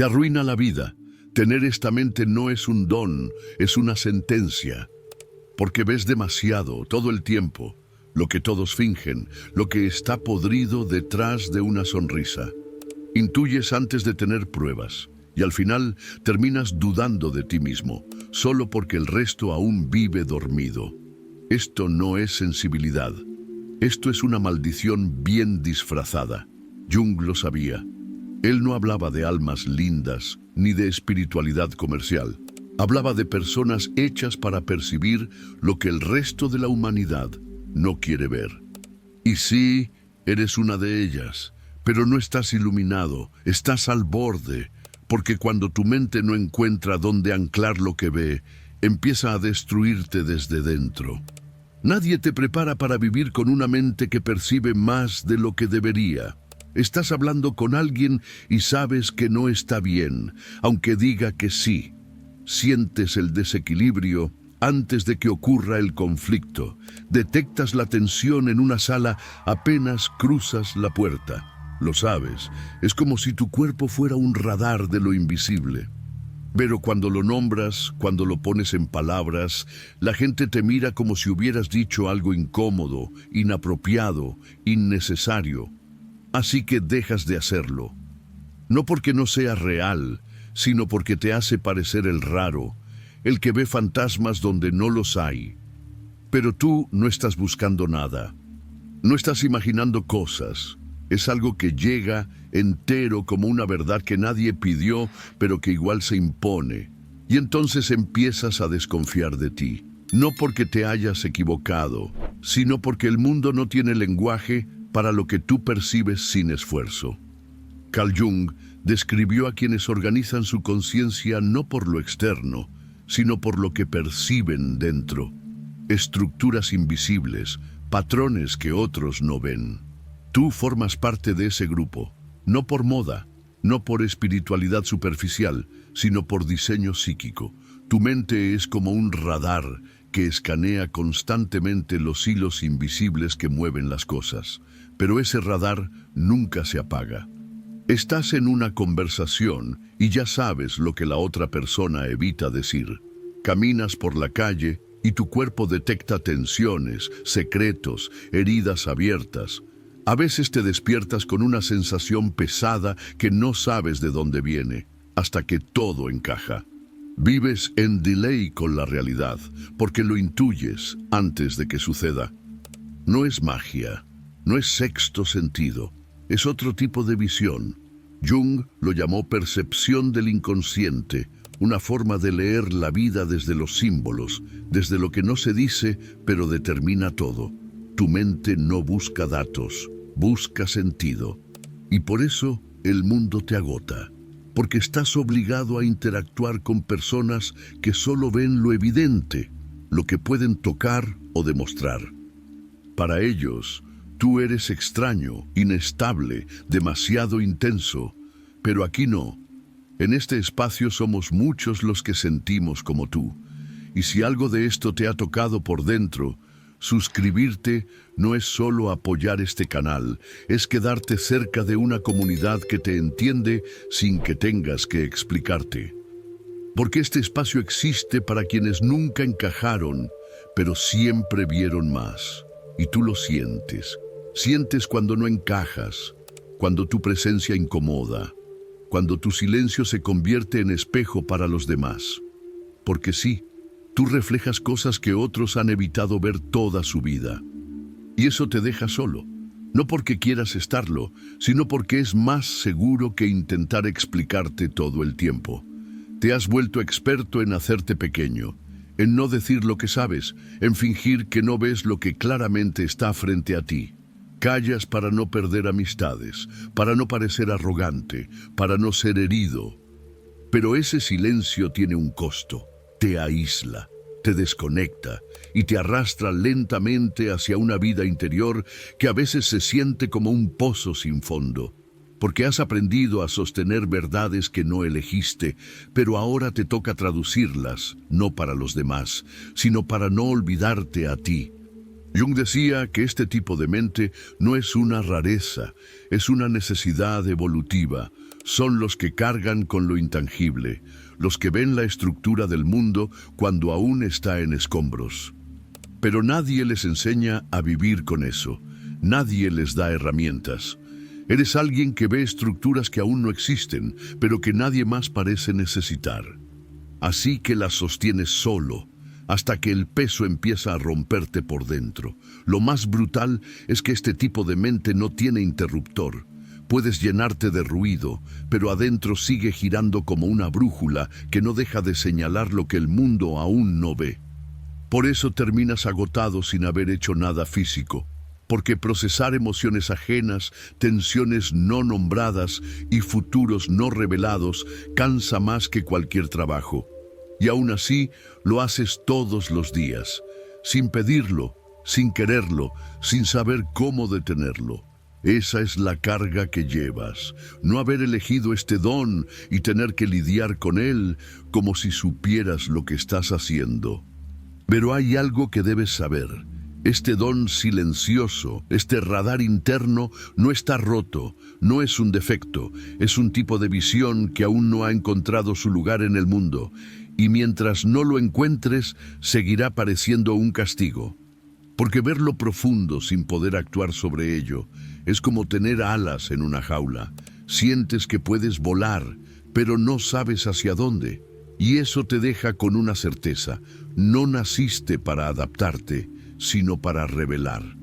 Te arruina la vida. Tener esta mente no es un don, es una sentencia. Porque ves demasiado, todo el tiempo, lo que todos fingen, lo que está podrido detrás de una sonrisa. Intuyes antes de tener pruebas, y al final terminas dudando de ti mismo, solo porque el resto aún vive dormido. Esto no es sensibilidad. Esto es una maldición bien disfrazada. Jung lo sabía. Él no hablaba de almas lindas, ni de espiritualidad comercial. Hablaba de personas hechas para percibir lo que el resto de la humanidad no quiere ver. Y sí, eres una de ellas, pero no estás iluminado, estás al borde, porque cuando tu mente no encuentra dónde anclar lo que ve, empieza a destruirte desde dentro. Nadie te prepara para vivir con una mente que percibe más de lo que debería. Estás hablando con alguien y sabes que no está bien, aunque diga que sí. Sientes el desequilibrio antes de que ocurra el conflicto. Detectas la tensión en una sala apenas cruzas la puerta. Lo sabes, es como si tu cuerpo fuera un radar de lo invisible. Pero cuando lo nombras, cuando lo pones en palabras, la gente te mira como si hubieras dicho algo incómodo, inapropiado, innecesario. Así que dejas de hacerlo. No porque no sea real, sino porque te hace parecer el raro, el que ve fantasmas donde no los hay. Pero tú no estás buscando nada. No estás imaginando cosas. Es algo que llega entero como una verdad que nadie pidió, pero que igual se impone. Y entonces empiezas a desconfiar de ti. No porque te hayas equivocado, sino porque el mundo no tiene lenguaje para lo que tú percibes sin esfuerzo. Carl Jung describió a quienes organizan su conciencia no por lo externo, sino por lo que perciben dentro. Estructuras invisibles, patrones que otros no ven. Tú formas parte de ese grupo, no por moda, no por espiritualidad superficial, sino por diseño psíquico. Tu mente es como un radar que escanea constantemente los hilos invisibles que mueven las cosas, pero ese radar nunca se apaga. Estás en una conversación y ya sabes lo que la otra persona evita decir. Caminas por la calle y tu cuerpo detecta tensiones, secretos, heridas abiertas. A veces te despiertas con una sensación pesada que no sabes de dónde viene, hasta que todo encaja. Vives en delay con la realidad, porque lo intuyes antes de que suceda. No es magia, no es sexto sentido, es otro tipo de visión. Jung lo llamó percepción del inconsciente, una forma de leer la vida desde los símbolos, desde lo que no se dice, pero determina todo. Tu mente no busca datos, busca sentido. Y por eso el mundo te agota, porque estás obligado a interactuar con personas que solo ven lo evidente, lo que pueden tocar o demostrar. Para ellos, tú eres extraño, inestable, demasiado intenso, pero aquí no. En este espacio somos muchos los que sentimos como tú. Y si algo de esto te ha tocado por dentro, suscribirte no es solo apoyar este canal, es quedarte cerca de una comunidad que te entiende sin que tengas que explicarte. Porque este espacio existe para quienes nunca encajaron, pero siempre vieron más. Y tú lo sientes. Sientes cuando no encajas, cuando tu presencia incomoda, cuando tu silencio se convierte en espejo para los demás. Porque sí, tú reflejas cosas que otros han evitado ver toda su vida. Y eso te deja solo, no porque quieras estarlo, sino porque es más seguro que intentar explicarte todo el tiempo. Te has vuelto experto en hacerte pequeño, en no decir lo que sabes, en fingir que no ves lo que claramente está frente a ti. Callas para no perder amistades, para no parecer arrogante, para no ser herido. Pero ese silencio tiene un costo. Te aísla, te desconecta y te arrastra lentamente hacia una vida interior que a veces se siente como un pozo sin fondo. Porque has aprendido a sostener verdades que no elegiste, pero ahora te toca traducirlas, no para los demás, sino para no olvidarte a ti. Jung decía que este tipo de mente no es una rareza, es una necesidad evolutiva, son los que cargan con lo intangible, los que ven la estructura del mundo cuando aún está en escombros. Pero nadie les enseña a vivir con eso, nadie les da herramientas. Eres alguien que ve estructuras que aún no existen, pero que nadie más parece necesitar. Así que las sostienes solo, hasta que el peso empieza a romperte por dentro. Lo más brutal es que este tipo de mente no tiene interruptor. Puedes llenarte de ruido, pero adentro sigue girando como una brújula que no deja de señalar lo que el mundo aún no ve. Por eso terminas agotado sin haber hecho nada físico, porque procesar emociones ajenas, tensiones no nombradas y futuros no revelados cansa más que cualquier trabajo. Y aún así lo haces todos los días, sin pedirlo, sin quererlo, sin saber cómo detenerlo. Esa es la carga que llevas, no haber elegido este don y tener que lidiar con él como si supieras lo que estás haciendo. Pero hay algo que debes saber. Este don silencioso, este radar interno, no está roto, no es un defecto, es un tipo de visión que aún no ha encontrado su lugar en el mundo, y mientras no lo encuentres, seguirá pareciendo un castigo. Porque verlo profundo sin poder actuar sobre ello es como tener alas en una jaula. Sientes que puedes volar, pero no sabes hacia dónde. Y eso te deja con una certeza: no naciste para adaptarte, sino para revelar.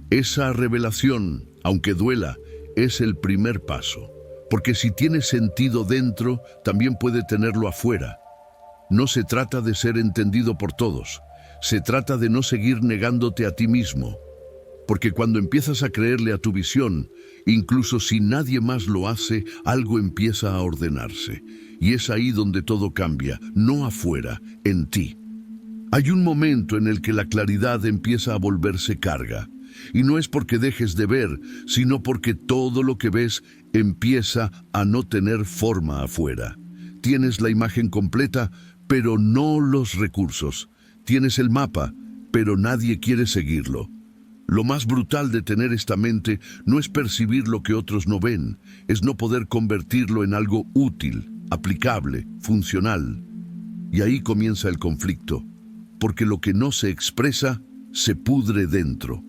Esa revelación, aunque duela, es el primer paso. Porque si tiene sentido dentro, también puede tenerlo afuera. No se trata de ser entendido por todos, se trata de no seguir negándote a ti mismo. Porque cuando empiezas a creerle a tu visión, incluso si nadie más lo hace, algo empieza a ordenarse. Y es ahí donde todo cambia, no afuera, en ti. Hay un momento en el que la claridad empieza a volverse carga. Y no es porque dejes de ver, sino porque todo lo que ves empieza a no tener forma afuera. Tienes la imagen completa, pero no los recursos. Tienes el mapa, pero nadie quiere seguirlo. Lo más brutal de tener esta mente no es percibir lo que otros no ven, es no poder convertirlo en algo útil, aplicable, funcional. Y ahí comienza el conflicto, porque lo que no se expresa se pudre dentro.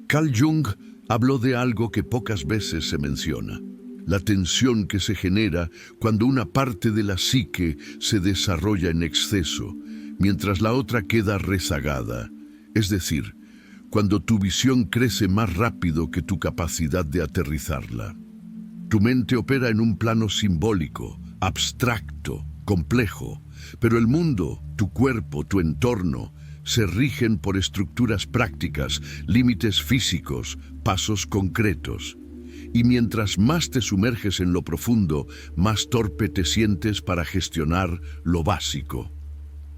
Carl Jung habló de algo que pocas veces se menciona: la tensión que se genera cuando una parte de la psique se desarrolla en exceso, mientras la otra queda rezagada. Es decir, cuando tu visión crece más rápido que tu capacidad de aterrizarla. Tu mente opera en un plano simbólico, abstracto, complejo, pero el mundo, tu cuerpo, tu entorno, se rigen por estructuras prácticas, límites físicos, pasos concretos. Y mientras más te sumerges en lo profundo, más torpe te sientes para gestionar lo básico.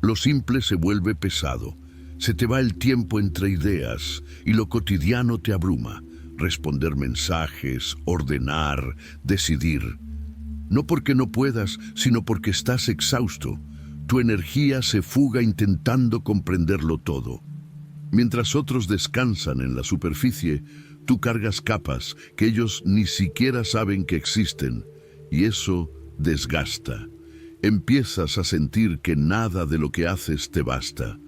Lo simple se vuelve pesado. Se te va el tiempo entre ideas y lo cotidiano te abruma. Responder mensajes, ordenar, decidir. No porque no puedas, sino porque estás exhausto. Tu energía se fuga intentando comprenderlo todo. Mientras otros descansan en la superficie, tú cargas capas que ellos ni siquiera saben que existen, y eso desgasta. Empiezas a sentir que nada de lo que haces te basta,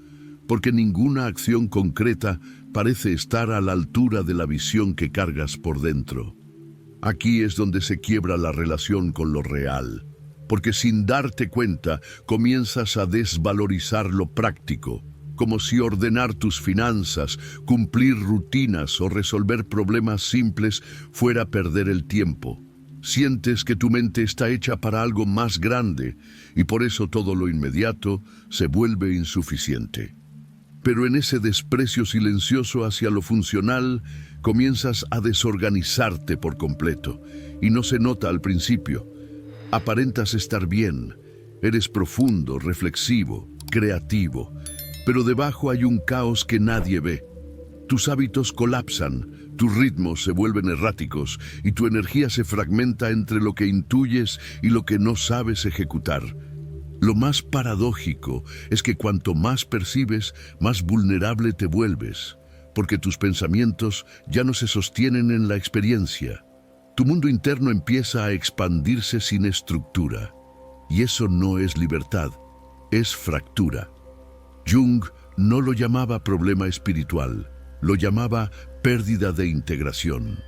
porque ninguna acción concreta parece estar a la altura de la visión que cargas por dentro. Aquí es donde se quiebra la relación con lo real, porque sin darte cuenta comienzas a desvalorizar lo práctico, como si ordenar tus finanzas, cumplir rutinas o resolver problemas simples fuera perder el tiempo. Sientes que tu mente está hecha para algo más grande y por eso todo lo inmediato se vuelve insuficiente. Pero en ese desprecio silencioso hacia lo funcional, comienzas a desorganizarte por completo, y no se nota al principio. Aparentas estar bien, eres profundo, reflexivo, creativo, pero debajo hay un caos que nadie ve. Tus hábitos colapsan, tus ritmos se vuelven erráticos y tu energía se fragmenta entre lo que intuyes y lo que no sabes ejecutar. Lo más paradójico es que cuanto más percibes, más vulnerable te vuelves, porque tus pensamientos ya no se sostienen en la experiencia. Tu mundo interno empieza a expandirse sin estructura. Y eso no es libertad, es fractura. Jung no lo llamaba problema espiritual, lo llamaba pérdida de integración.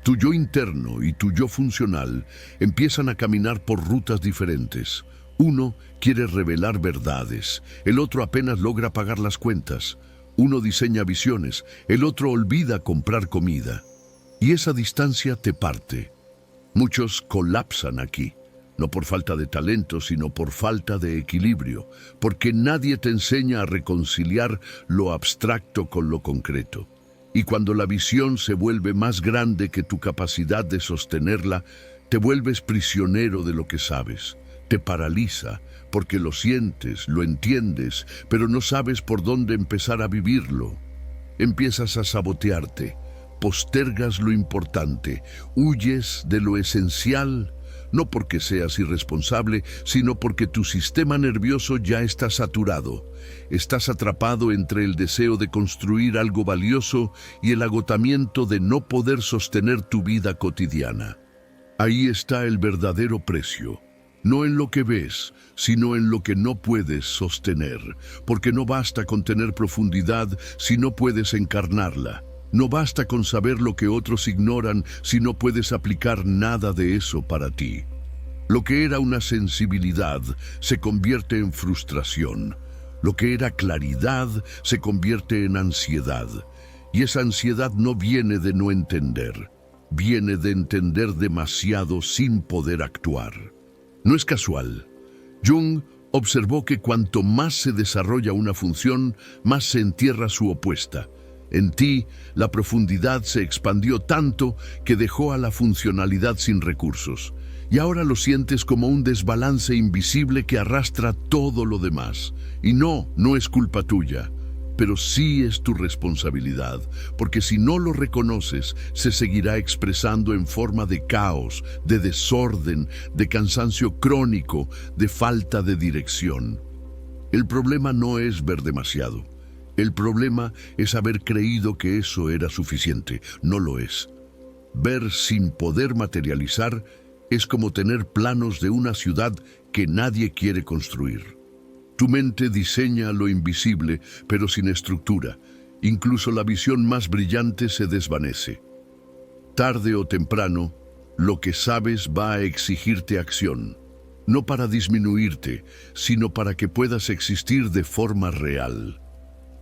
Tu yo interno y tu yo funcional empiezan a caminar por rutas diferentes. Uno quiere revelar verdades, el otro apenas logra pagar las cuentas. Uno diseña visiones, el otro olvida comprar comida. Y esa distancia te parte. Muchos colapsan aquí, no por falta de talento, sino por falta de equilibrio, porque nadie te enseña a reconciliar lo abstracto con lo concreto. Y cuando la visión se vuelve más grande que tu capacidad de sostenerla, te vuelves prisionero de lo que sabes. Te paraliza porque lo sientes, lo entiendes, pero no sabes por dónde empezar a vivirlo. Empiezas a sabotearte, postergas lo importante, huyes de lo esencial, no porque seas irresponsable, sino porque tu sistema nervioso ya está saturado. Estás atrapado entre el deseo de construir algo valioso y el agotamiento de no poder sostener tu vida cotidiana. Ahí está el verdadero precio. No en lo que ves, sino en lo que no puedes sostener, porque no basta con tener profundidad si no puedes encarnarla. No basta con saber lo que otros ignoran si no puedes aplicar nada de eso para ti. Lo que era una sensibilidad se convierte en frustración. Lo que era claridad se convierte en ansiedad. Y esa ansiedad no viene de no entender, viene de entender demasiado sin poder actuar. No es casual. Jung observó que cuanto más se desarrolla una función, más se entierra su opuesta. En ti, la profundidad se expandió tanto que dejó a la funcionalidad sin recursos. Y ahora lo sientes como un desbalance invisible que arrastra todo lo demás. Y no es culpa tuya, pero sí es tu responsabilidad, porque si no lo reconoces, se seguirá expresando en forma de caos, de desorden, de cansancio crónico, de falta de dirección. El problema no es ver demasiado. El problema es haber creído que eso era suficiente. No lo es. Ver sin poder materializar es como tener planos de una ciudad que nadie quiere construir. Tu mente diseña lo invisible, pero sin estructura. Incluso la visión más brillante se desvanece. Tarde o temprano, lo que sabes va a exigirte acción. No para disminuirte, sino para que puedas existir de forma real.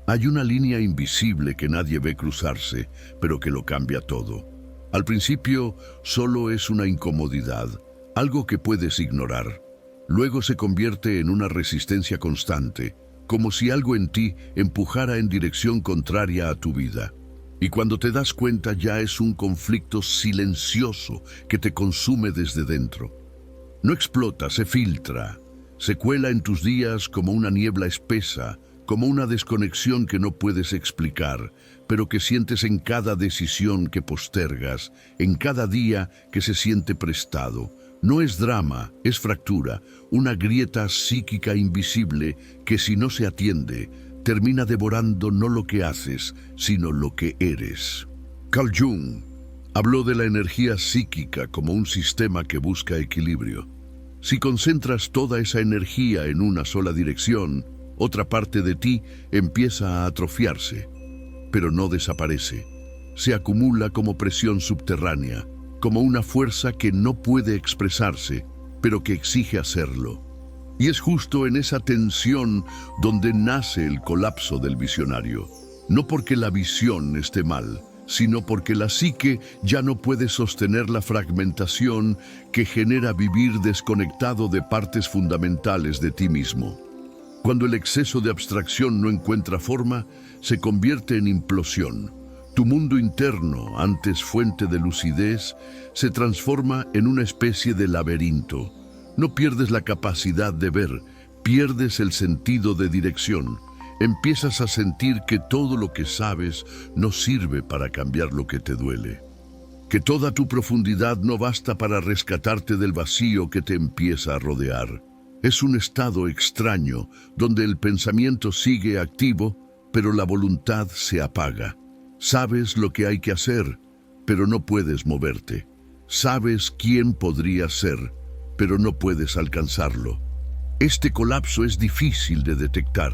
Hay una línea invisible que nadie ve cruzarse, pero que lo cambia todo. Al principio, solo es una incomodidad, algo que puedes ignorar. Luego se convierte en una resistencia constante, como si algo en ti empujara en dirección contraria a tu vida. Y cuando te das cuenta ya es un conflicto silencioso que te consume desde dentro. No explota, se filtra, se cuela en tus días como una niebla espesa, como una desconexión que no puedes explicar, pero que sientes en cada decisión que postergas, en cada día que se siente prestado. No es drama, es fractura, una grieta psíquica invisible que si no se atiende, termina devorando no lo que haces, sino lo que eres. Carl Jung habló de la energía psíquica como un sistema que busca equilibrio. Si concentras toda esa energía en una sola dirección, otra parte de ti empieza a atrofiarse, pero no desaparece. Se acumula como presión subterránea, como una fuerza que no puede expresarse, pero que exige hacerlo. Y es justo en esa tensión donde nace el colapso del visionario. No porque la visión esté mal, sino porque la psique ya no puede sostener la fragmentación que genera vivir desconectado de partes fundamentales de ti mismo. Cuando el exceso de abstracción no encuentra forma, se convierte en implosión. Tu mundo interno, antes fuente de lucidez, se transforma en una especie de laberinto. No pierdes la capacidad de ver, pierdes el sentido de dirección. Empiezas a sentir que todo lo que sabes no sirve para cambiar lo que te duele. Que toda tu profundidad no basta para rescatarte del vacío que te empieza a rodear. Es un estado extraño donde el pensamiento sigue activo, pero la voluntad se apaga. Sabes lo que hay que hacer, pero no puedes moverte. Sabes quién podría ser, pero no puedes alcanzarlo. Este colapso es difícil de detectar.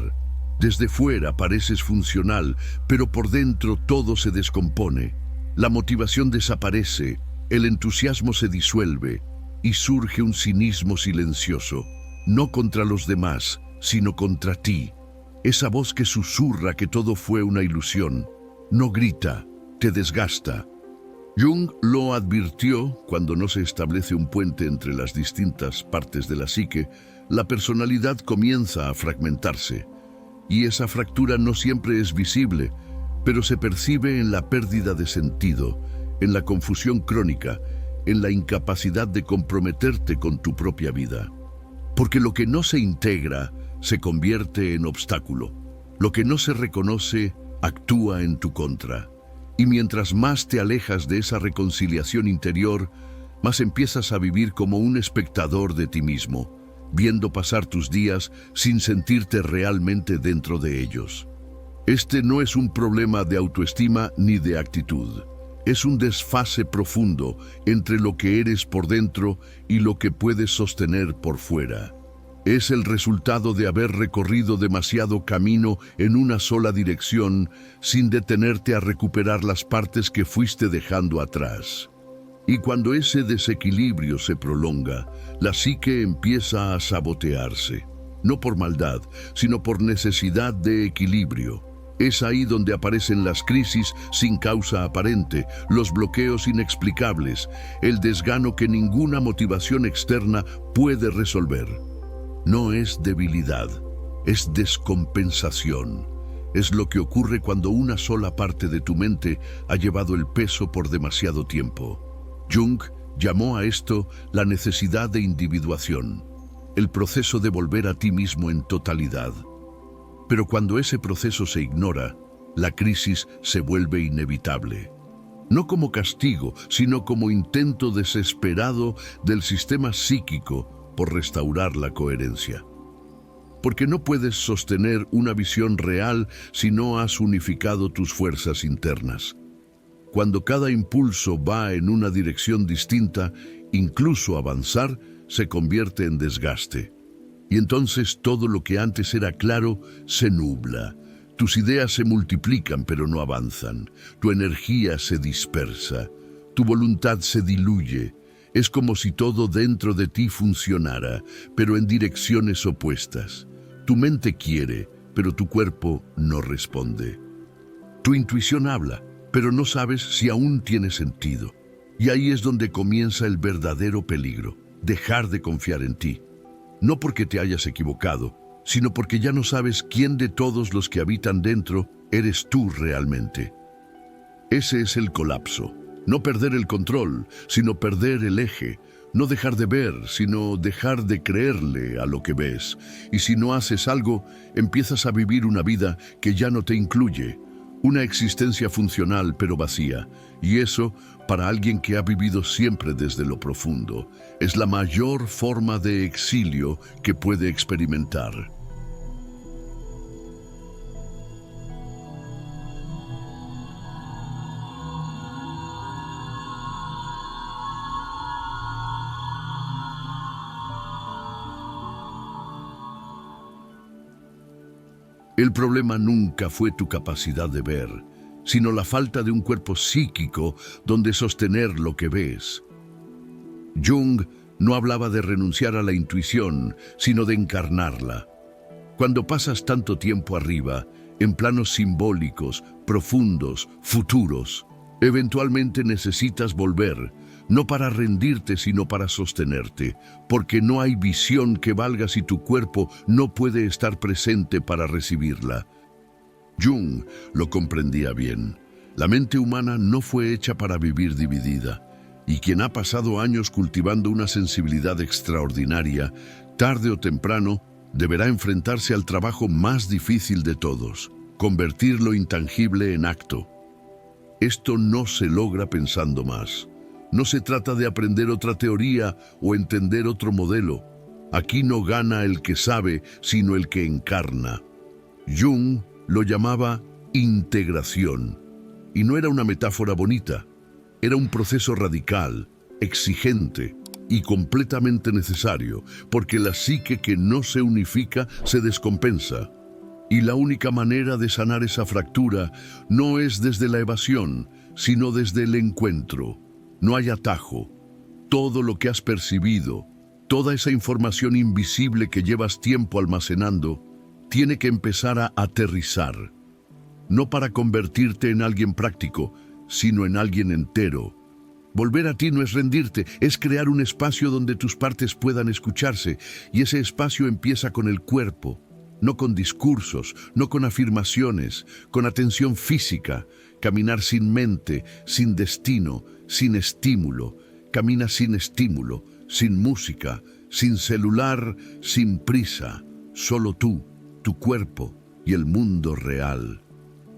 Desde fuera pareces funcional, pero por dentro todo se descompone. La motivación desaparece, el entusiasmo se disuelve y surge un cinismo silencioso, no contra los demás, sino contra ti. Esa voz que susurra que todo fue una ilusión, no grita, te desgasta. Jung lo advirtió: cuando no se establece un puente entre las distintas partes de la psique, la personalidad comienza a fragmentarse. Y esa fractura no siempre es visible, pero se percibe en la pérdida de sentido, en la confusión crónica, en la incapacidad de comprometerte con tu propia vida. Porque lo que no se integra se convierte en obstáculo. Lo que no se reconoce actúa en tu contra. Y mientras más te alejas de esa reconciliación interior, más empiezas a vivir como un espectador de ti mismo, viendo pasar tus días sin sentirte realmente dentro de ellos. Este no es un problema de autoestima ni de actitud. Es un desfase profundo entre lo que eres por dentro y lo que puedes sostener por fuera. Es el resultado de haber recorrido demasiado camino en una sola dirección sin detenerte a recuperar las partes que fuiste dejando atrás. Y cuando ese desequilibrio se prolonga, la psique empieza a sabotearse, no por maldad, sino por necesidad de equilibrio. Es ahí donde aparecen las crisis sin causa aparente, los bloqueos inexplicables, el desgano que ninguna motivación externa puede resolver. No es debilidad, es descompensación. Es lo que ocurre cuando una sola parte de tu mente ha llevado el peso por demasiado tiempo. Jung llamó a esto la necesidad de individuación, el proceso de volver a ti mismo en totalidad. Pero cuando ese proceso se ignora, la crisis se vuelve inevitable. No como castigo, sino como intento desesperado del sistema psíquico por restaurar la coherencia. Porque no puedes sostener una visión real si no has unificado tus fuerzas internas. Cuando cada impulso va en una dirección distinta, incluso avanzar se convierte en desgaste. Y entonces todo lo que antes era claro se nubla. Tus ideas se multiplican pero no avanzan. Tu energía se dispersa. Tu voluntad se diluye. Es como si todo dentro de ti funcionara, pero en direcciones opuestas. Tu mente quiere, pero tu cuerpo no responde. Tu intuición habla, pero no sabes si aún tiene sentido. Y ahí es donde comienza el verdadero peligro: dejar de confiar en ti. No porque te hayas equivocado, sino porque ya no sabes quién de todos los que habitan dentro eres tú realmente. Ese es el colapso. No perder el control, sino perder el eje. No dejar de ver, sino dejar de creerle a lo que ves. Y si no haces algo, empiezas a vivir una vida que ya no te incluye. Una existencia funcional pero vacía. Y eso, para alguien que ha vivido siempre desde lo profundo, es la mayor forma de exilio que puede experimentar. El problema nunca fue tu capacidad de ver, sino la falta de un cuerpo psíquico donde sostener lo que ves. Jung no hablaba de renunciar a la intuición, sino de encarnarla. Cuando pasas tanto tiempo arriba, en planos simbólicos, profundos, futuros, eventualmente necesitas volver, no para rendirte, sino para sostenerte, porque no hay visión que valga si tu cuerpo no puede estar presente para recibirla. Jung lo comprendía bien. La mente humana no fue hecha para vivir dividida, y quien ha pasado años cultivando una sensibilidad extraordinaria, tarde o temprano, deberá enfrentarse al trabajo más difícil de todos: convertir lo intangible en acto. Esto no se logra pensando más. No se trata de aprender otra teoría o entender otro modelo. Aquí no gana el que sabe, sino el que encarna. Jung lo llamaba integración. Y no era una metáfora bonita. Era un proceso radical, exigente y completamente necesario, porque la psique que no se unifica se descompensa. Y la única manera de sanar esa fractura no es desde la evasión, sino desde el encuentro. No hay atajo. Todo lo que has percibido, toda esa información invisible que llevas tiempo almacenando, tiene que empezar a aterrizar. No para convertirte en alguien práctico, sino en alguien entero. Volver a ti no es rendirte, es crear un espacio donde tus partes puedan escucharse, y ese espacio empieza con el cuerpo. No con discursos, no con afirmaciones, con atención física, caminar sin mente, sin destino, sin estímulo. Camina sin estímulo, sin música, sin celular, sin prisa. Solo tú, tu cuerpo y el mundo real.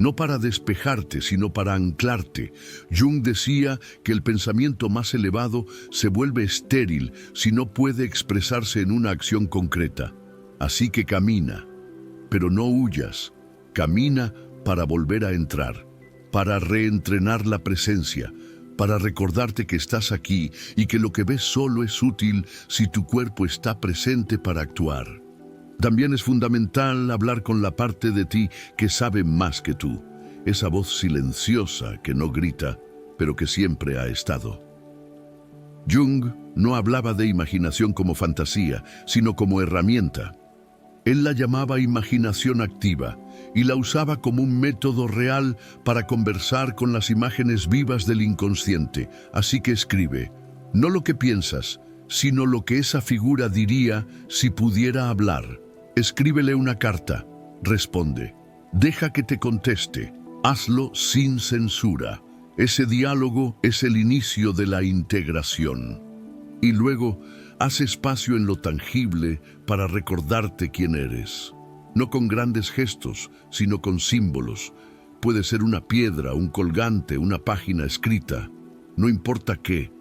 No para despejarte, sino para anclarte. Jung decía que el pensamiento más elevado se vuelve estéril si no puede expresarse en una acción concreta. Así que camina, pero no huyas. Camina para volver a entrar, para reentrenar la presencia, para recordarte que estás aquí y que lo que ves solo es útil si tu cuerpo está presente para actuar. También es fundamental hablar con la parte de ti que sabe más que tú, esa voz silenciosa que no grita, pero que siempre ha estado. Jung no hablaba de imaginación como fantasía, sino como herramienta. Él la llamaba imaginación activa y la usaba como un método real para conversar con las imágenes vivas del inconsciente. Así que escribe, no lo que piensas, sino lo que esa figura diría si pudiera hablar. Escríbele una carta, responde, deja que te conteste, hazlo sin censura. Ese diálogo es el inicio de la integración. Y luego, haz espacio en lo tangible para recordarte quién eres. No con grandes gestos, sino con símbolos. Puede ser una piedra, un colgante, una página escrita. No importa qué.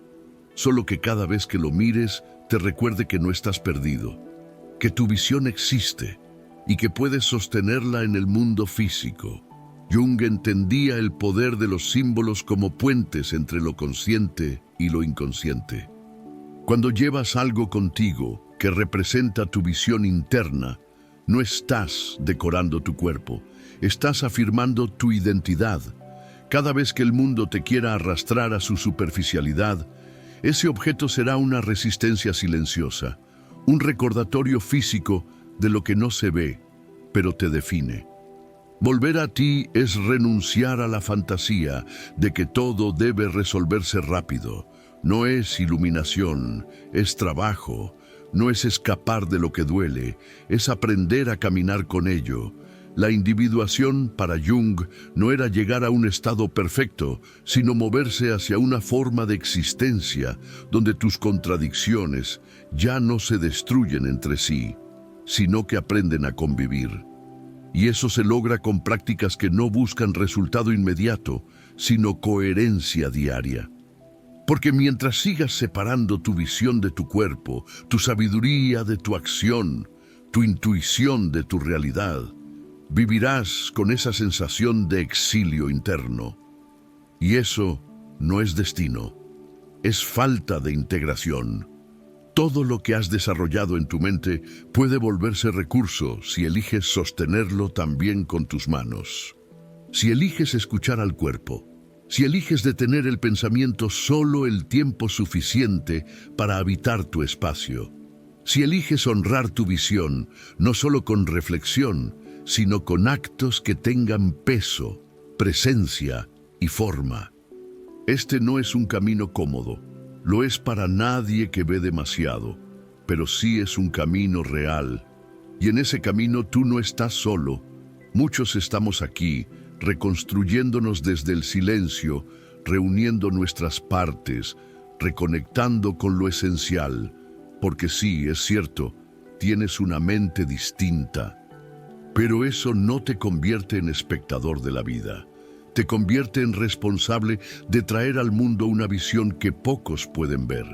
Solo que cada vez que lo mires, te recuerde que no estás perdido. Que tu visión existe y que puedes sostenerla en el mundo físico. Jung entendía el poder de los símbolos como puentes entre lo consciente y lo inconsciente. Cuando llevas algo contigo que representa tu visión interna, no estás decorando tu cuerpo, estás afirmando tu identidad. Cada vez que el mundo te quiera arrastrar a su superficialidad, ese objeto será una resistencia silenciosa, un recordatorio físico de lo que no se ve, pero te define. Volver a ti es renunciar a la fantasía de que todo debe resolverse rápido. No es iluminación, es trabajo. No es escapar de lo que duele, es aprender a caminar con ello. La individuación para Jung no era llegar a un estado perfecto, sino moverse hacia una forma de existencia donde tus contradicciones ya no se destruyen entre sí, sino que aprenden a convivir. Y eso se logra con prácticas que no buscan resultado inmediato, sino coherencia diaria. Porque mientras sigas separando tu visión de tu cuerpo, tu sabiduría de tu acción, tu intuición de tu realidad, vivirás con esa sensación de exilio interno. Y eso no es destino, es falta de integración. Todo lo que has desarrollado en tu mente puede volverse recurso si eliges sostenerlo también con tus manos. Si eliges escuchar al cuerpo, si eliges detener el pensamiento solo el tiempo suficiente para habitar tu espacio, si eliges honrar tu visión, no solo con reflexión, sino con actos que tengan peso, presencia y forma. Este no es un camino cómodo, lo es para nadie que ve demasiado, pero sí es un camino real. Y en ese camino tú no estás solo, muchos estamos aquí, reconstruyéndonos desde el silencio, reuniendo nuestras partes, reconectando con lo esencial, porque sí, es cierto, tienes una mente distinta. Pero eso no te convierte en espectador de la vida, te convierte en responsable de traer al mundo una visión que pocos pueden ver.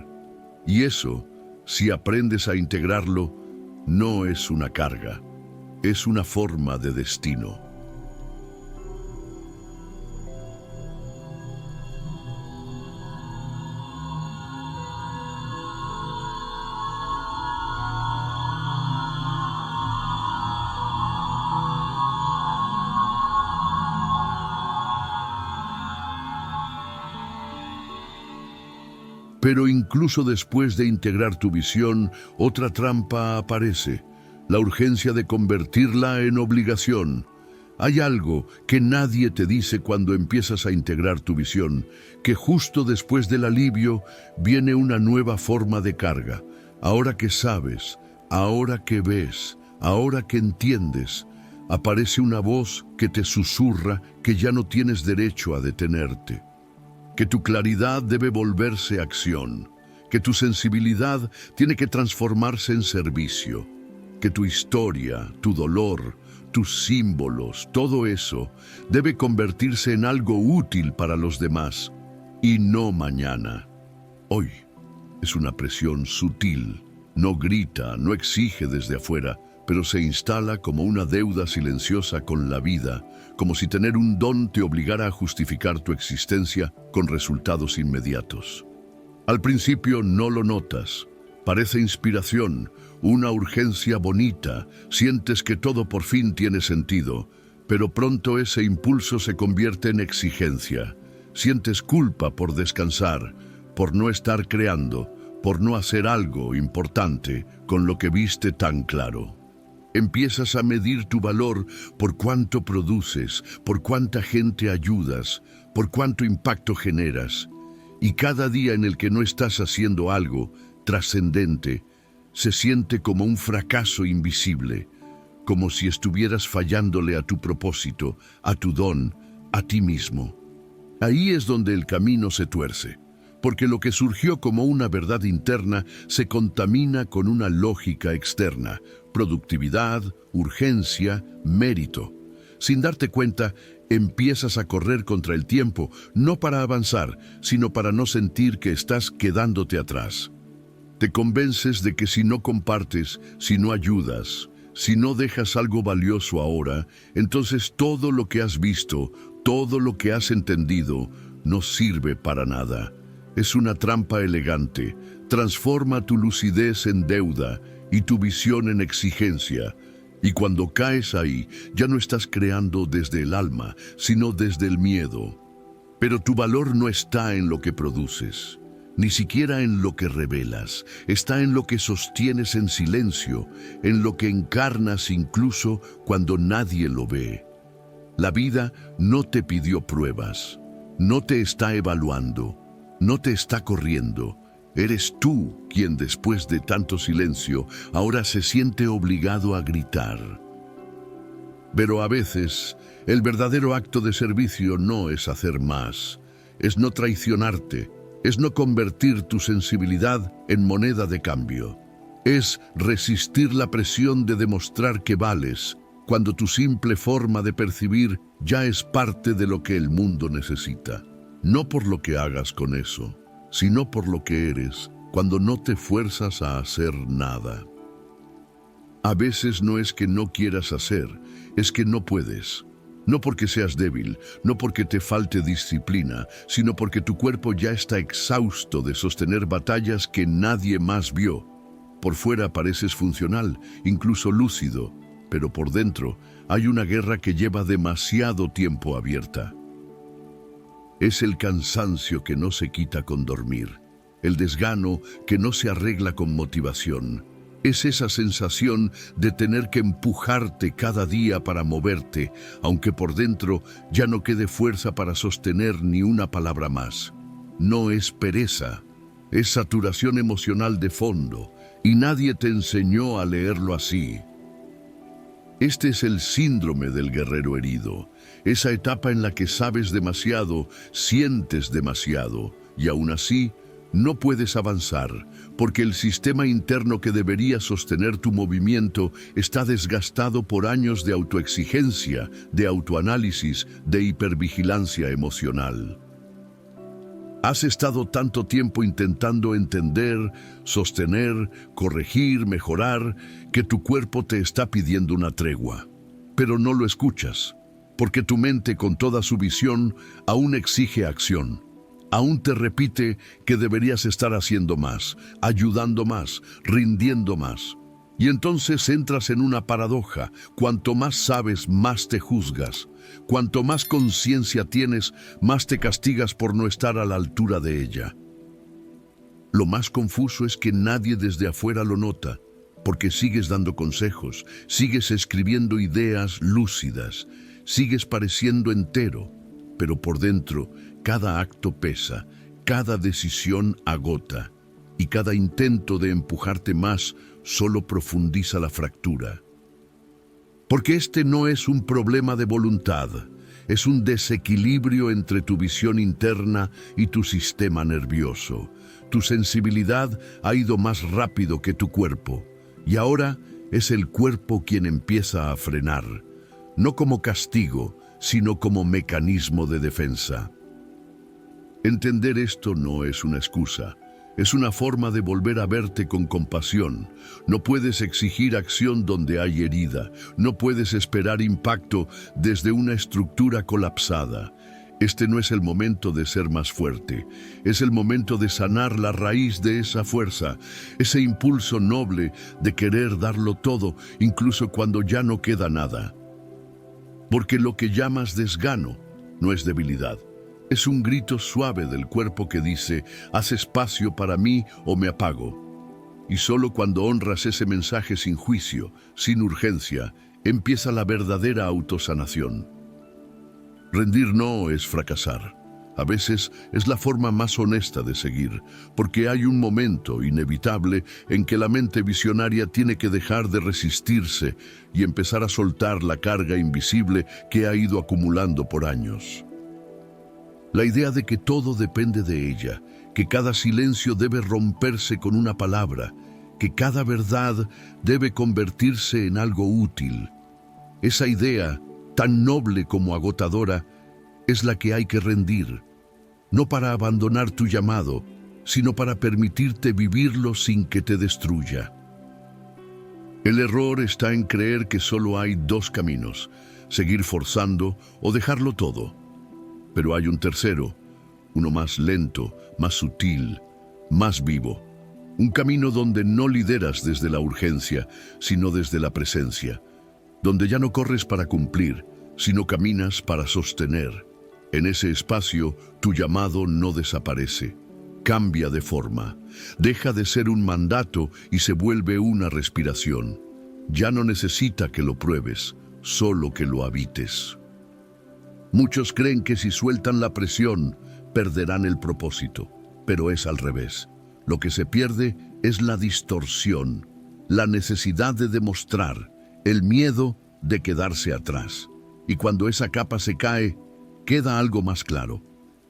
Y eso, si aprendes a integrarlo, no es una carga, es una forma de destino. Pero incluso después de integrar tu visión, otra trampa aparece: la urgencia de convertirla en obligación. Hay algo que nadie te dice cuando empiezas a integrar tu visión, que justo después del alivio viene una nueva forma de carga. Ahora que sabes, ahora que ves, ahora que entiendes, aparece una voz que te susurra que ya no tienes derecho a detenerte, que tu claridad debe volverse acción, que tu sensibilidad tiene que transformarse en servicio, que tu historia, tu dolor, tus símbolos, todo eso debe convertirse en algo útil para los demás, y no mañana. Hoy es una presión sutil, no grita, no exige desde afuera, pero se instala como una deuda silenciosa con la vida, como si tener un don te obligara a justificar tu existencia con resultados inmediatos. Al principio no lo notas, parece inspiración, una urgencia bonita, sientes que todo por fin tiene sentido, pero pronto ese impulso se convierte en exigencia. Sientes culpa por descansar, por no estar creando, por no hacer algo importante con lo que viste tan claro. Empiezas a medir tu valor por cuánto produces, por cuánta gente ayudas, por cuánto impacto generas. Y cada día en el que no estás haciendo algo trascendente, se siente como un fracaso invisible, como si estuvieras fallándole a tu propósito, a tu don, a ti mismo. Ahí es donde el camino se tuerce, porque lo que surgió como una verdad interna se contamina con una lógica externa: productividad, urgencia, mérito. Sin darte cuenta, empiezas a correr contra el tiempo, no para avanzar, sino para no sentir que estás quedándote atrás. Te convences de que si no compartes, si no ayudas, si no dejas algo valioso ahora, entonces todo lo que has visto, todo lo que has entendido, no sirve para nada. Es una trampa elegante. Transforma tu lucidez en deuda y tu visión en exigencia. Y cuando caes ahí, ya no estás creando desde el alma, sino desde el miedo. Pero tu valor no está en lo que produces, ni siquiera en lo que revelas. Está en lo que sostienes en silencio, en lo que encarnas incluso cuando nadie lo ve. La vida no te pidió pruebas, no te está evaluando, no te está corriendo. Eres tú quien, después de tanto silencio, ahora se siente obligado a gritar. Pero a veces, el verdadero acto de servicio no es hacer más, es no traicionarte, es no convertir tu sensibilidad en moneda de cambio. Es resistir la presión de demostrar que vales, cuando tu simple forma de percibir ya es parte de lo que el mundo necesita. No por lo que hagas con eso, sino por lo que eres, cuando no te fuerzas a hacer nada. A veces no es que no quieras hacer, es que no puedes. No porque seas débil, no porque te falte disciplina, sino porque tu cuerpo ya está exhausto de sostener batallas que nadie más vio. Por fuera pareces funcional, incluso lúcido, pero por dentro hay una guerra que lleva demasiado tiempo abierta. Es el cansancio que no se quita con dormir, el desgano que no se arregla con motivación. Es esa sensación de tener que empujarte cada día para moverte, aunque por dentro ya no quede fuerza para sostener ni una palabra más. No es pereza, es saturación emocional de fondo, y nadie te enseñó a leerlo así. Este es el síndrome del guerrero herido, esa etapa en la que sabes demasiado, sientes demasiado, y aún así no puedes avanzar, porque el sistema interno que debería sostener tu movimiento está desgastado por años de autoexigencia, de autoanálisis, de hipervigilancia emocional. Has estado tanto tiempo intentando entender, sostener, corregir, mejorar, que tu cuerpo te está pidiendo una tregua. Pero no lo escuchas, porque tu mente, con toda su visión, aún exige acción. Aún te repite que deberías estar haciendo más, ayudando más, rindiendo más. Y entonces entras en una paradoja. Cuanto más sabes, más te juzgas. Cuanto más conciencia tienes, más te castigas por no estar a la altura de ella. Lo más confuso es que nadie desde afuera lo nota, porque sigues dando consejos, sigues escribiendo ideas lúcidas, sigues pareciendo entero, pero por dentro cada acto pesa, cada decisión agota, y cada intento de empujarte más solo profundiza la fractura. Porque este no es un problema de voluntad, es un desequilibrio entre tu visión interna y tu sistema nervioso. Tu sensibilidad ha ido más rápido que tu cuerpo, y ahora es el cuerpo quien empieza a frenar, no como castigo, sino como mecanismo de defensa. Entender esto no es una excusa, es una forma de volver a verte con compasión. No puedes exigir acción donde hay herida, no puedes esperar impacto desde una estructura colapsada. Este no es el momento de ser más fuerte, es el momento de sanar la raíz de esa fuerza, ese impulso noble de querer darlo todo, incluso cuando ya no queda nada. Porque lo que llamas desgano no es debilidad. Es un grito suave del cuerpo que dice, haz espacio para mí o me apago. Y solo cuando honras ese mensaje sin juicio, sin urgencia, empieza la verdadera autosanación. Rendir no es fracasar. A veces es la forma más honesta de seguir, porque hay un momento inevitable en que la mente visionaria tiene que dejar de resistirse y empezar a soltar la carga invisible que ha ido acumulando por años. La idea de que todo depende de ella, que cada silencio debe romperse con una palabra, que cada verdad debe convertirse en algo útil. Esa idea, tan noble como agotadora, es la que hay que rendir, no para abandonar tu llamado, sino para permitirte vivirlo sin que te destruya. El error está en creer que solo hay dos caminos, seguir forzando o dejarlo todo. Pero hay un tercero, uno más lento, más sutil, más vivo. Un camino donde no lideras desde la urgencia, sino desde la presencia. Donde ya no corres para cumplir, sino caminas para sostener. En ese espacio, tu llamado no desaparece. Cambia de forma. Deja de ser un mandato y se vuelve una respiración. Ya no necesita que lo pruebes, solo que lo habites. Muchos creen que si sueltan la presión, perderán el propósito, pero es al revés. Lo que se pierde es la distorsión, la necesidad de demostrar, el miedo de quedarse atrás. Y cuando esa capa se cae, queda algo más claro,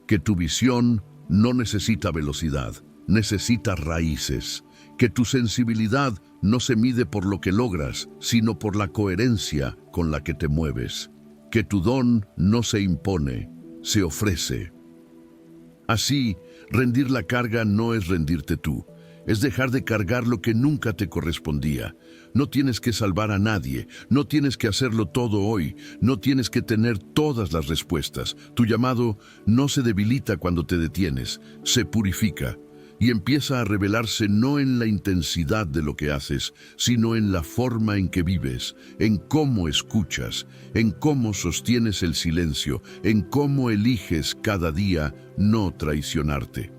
que tu visión no necesita velocidad, necesita raíces, que tu sensibilidad no se mide por lo que logras, sino por la coherencia con la que te mueves. Que tu don no se impone, se ofrece. Así, rendir la carga no es rendirte tú, es dejar de cargar lo que nunca te correspondía. No tienes que salvar a nadie, no tienes que hacerlo todo hoy, no tienes que tener todas las respuestas. Tu llamado no se debilita cuando te detienes, se purifica. Y empieza a revelarse no en la intensidad de lo que haces, sino en la forma en que vives, en cómo escuchas, en cómo sostienes el silencio, en cómo eliges cada día no traicionarte.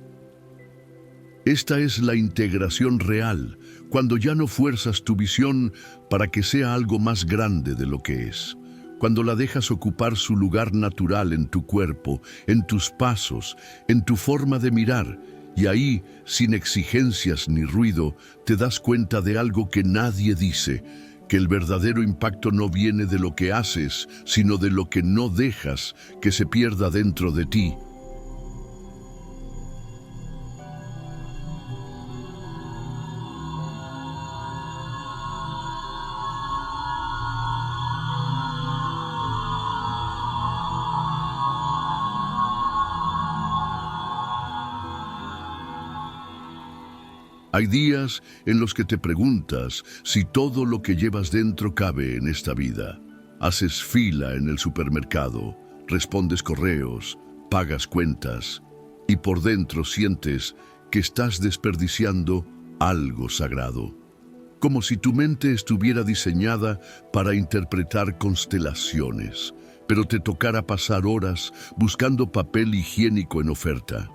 Esta es la integración real, cuando ya no fuerzas tu visión para que sea algo más grande de lo que es. Cuando la dejas ocupar su lugar natural en tu cuerpo, en tus pasos, en tu forma de mirar. Y ahí, sin exigencias ni ruido, te das cuenta de algo que nadie dice, que el verdadero impacto no viene de lo que haces, sino de lo que no dejas que se pierda dentro de ti. Hay días en los que te preguntas si todo lo que llevas dentro cabe en esta vida. Haces fila en el supermercado, respondes correos, pagas cuentas y por dentro sientes que estás desperdiciando algo sagrado. Como si tu mente estuviera diseñada para interpretar constelaciones, pero te tocara pasar horas buscando papel higiénico en oferta.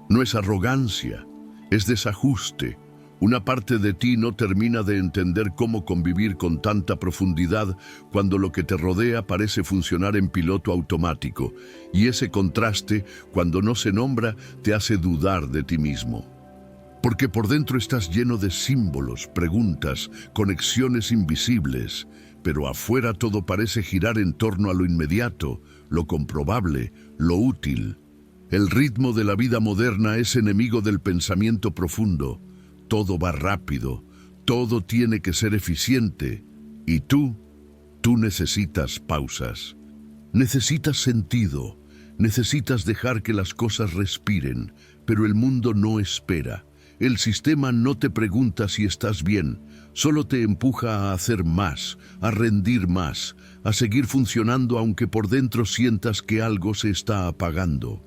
No es arrogancia. es desajuste. Una parte de ti no termina de entender cómo convivir con tanta profundidad cuando lo que te rodea parece funcionar en piloto automático, y ese contraste, cuando no se nombra, te hace dudar de ti mismo. Porque por dentro estás lleno de símbolos, preguntas, conexiones invisibles, pero afuera todo parece girar en torno a lo inmediato, lo comprobable, lo útil. El ritmo de la vida moderna es enemigo del pensamiento profundo. Todo va rápido, todo tiene que ser eficiente. Y tú necesitas pausas. Necesitas sentido, necesitas dejar que las cosas respiren, pero el mundo no espera. El sistema no te pregunta si estás bien, solo te empuja a hacer más, a rendir más, a seguir funcionando aunque por dentro sientas que algo se está apagando.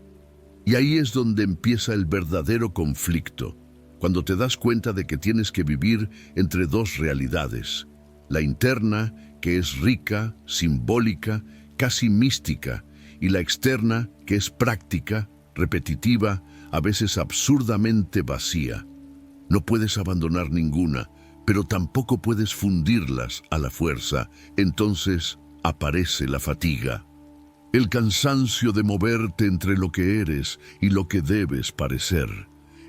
Y ahí es donde empieza el verdadero conflicto, cuando te das cuenta de que tienes que vivir entre dos realidades. La interna, que es rica, simbólica, casi mística, y la externa, que es práctica, repetitiva, a veces absurdamente vacía. No puedes abandonar ninguna, pero tampoco puedes fundirlas a la fuerza. Entonces aparece la fatiga. El cansancio de moverte entre lo que eres y lo que debes parecer,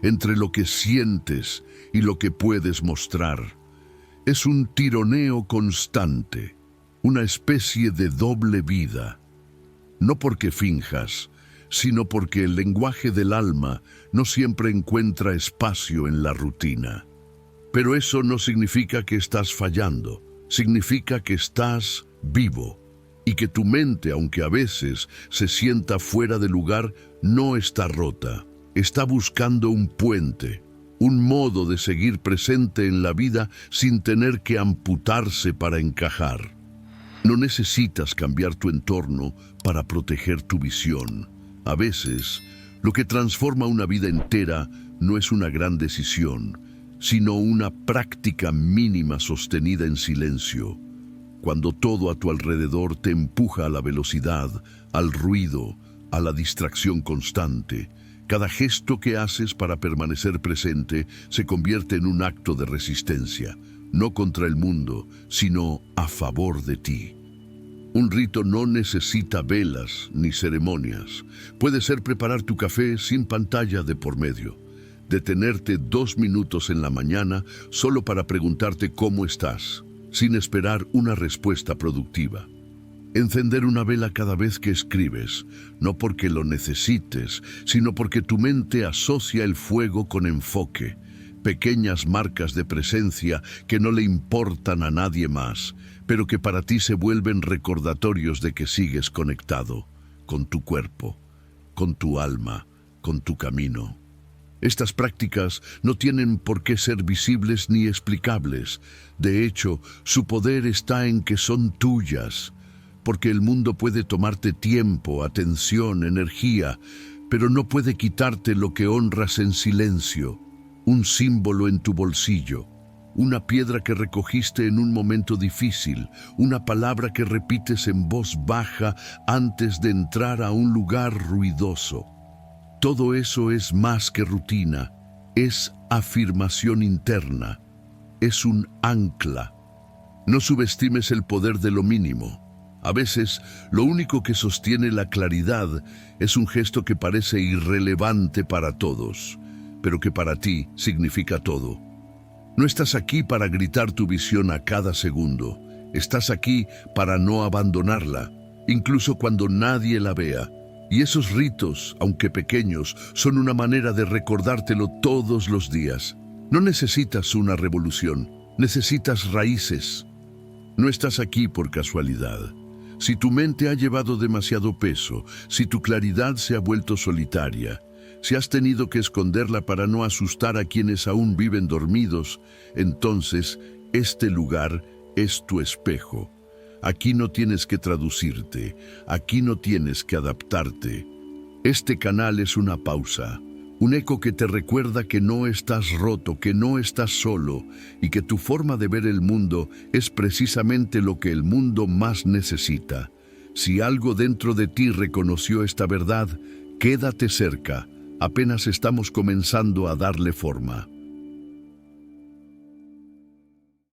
entre lo que sientes y lo que puedes mostrar. Es un tironeo constante, una especie de doble vida. No porque finjas, sino porque el lenguaje del alma no siempre encuentra espacio en la rutina. Pero eso no significa que estás fallando, significa que estás vivo y que tu mente, aunque a veces se sienta fuera de lugar, no está rota. Está buscando un puente, un modo de seguir presente en la vida sin tener que amputarse para encajar. No necesitas cambiar tu entorno para proteger tu visión. A veces, lo que transforma una vida entera no es una gran decisión, sino una práctica mínima sostenida en silencio. Cuando todo a tu alrededor te empuja a la velocidad, al ruido, a la distracción constante, cada gesto que haces para permanecer presente se convierte en un acto de resistencia, no contra el mundo, sino a favor de ti. Un rito no necesita velas ni ceremonias. Puede ser preparar tu café sin pantalla de por medio. Detenerte 2 minutos en la mañana solo para preguntarte cómo estás, sin esperar una respuesta productiva. Encender una vela cada vez que escribes, no porque lo necesites, sino porque tu mente asocia el fuego con enfoque. Pequeñas marcas de presencia que no le importan a nadie más, pero que para ti se vuelven recordatorios de que sigues conectado con tu cuerpo, con tu alma, con tu camino. Estas prácticas no tienen por qué ser visibles ni explicables. De hecho, su poder está en que son tuyas, porque el mundo puede tomarte tiempo, atención, energía, pero no puede quitarte lo que honras en silencio. Un símbolo en tu bolsillo, una piedra que recogiste en un momento difícil, una palabra que repites en voz baja antes de entrar a un lugar ruidoso. Todo eso es más que rutina, es afirmación interna, es un ancla. No subestimes el poder de lo mínimo. A veces, lo único que sostiene la claridad es un gesto que parece irrelevante para todos, pero que para ti significa todo. No estás aquí para gritar tu visión a cada segundo. Estás aquí para no abandonarla, incluso cuando nadie la vea. Y esos ritos, aunque pequeños, son una manera de recordártelo todos los días. No necesitas una revolución, necesitas raíces. No estás aquí por casualidad. Si tu mente ha llevado demasiado peso, si tu claridad se ha vuelto solitaria, si has tenido que esconderla para no asustar a quienes aún viven dormidos, entonces este lugar es tu espejo. Aquí no tienes que traducirte, aquí no tienes que adaptarte. Este canal es una pausa, un eco que te recuerda que no estás roto, que no estás solo y que tu forma de ver el mundo es precisamente lo que el mundo más necesita. Si algo dentro de ti reconoció esta verdad, quédate cerca. Apenas estamos comenzando a darle forma.